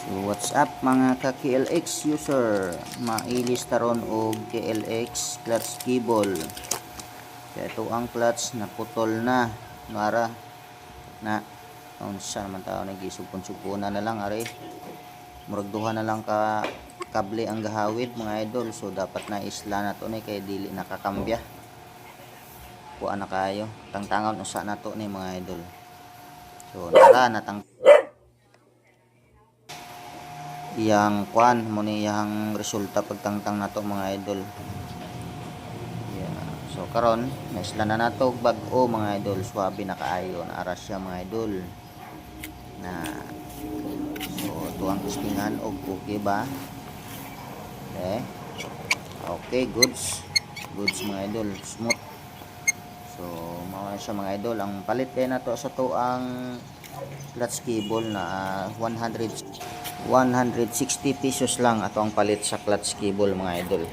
So what's up mga ka KLX user, mailis taron og KLX clutch cable. Kaya ito ang clutch na putol na nara na unsa man tawo nagisugpon-sugpona na lang are. Murag duha na lang ka kable ang gahawid mga idol, so dapat na isla na to ni kay dili nakakambya. Kuha na kayo tangtangon usa na to ni mga idol. So nara natang yang kwan mo ni yang resulta pagtangtang nato mga idol. Yeah. So karon naisla na nato bag-o mga idol, swabe na kaayo na aras siya mga idol. Na so tuang testingan og okay ba? Okay, goods mga idol, smooth. So mao siya mga idol, ang palit kay nato sa to ang clutch cable na 160 pesos lang ato ang palit sa clutch cable mga idol.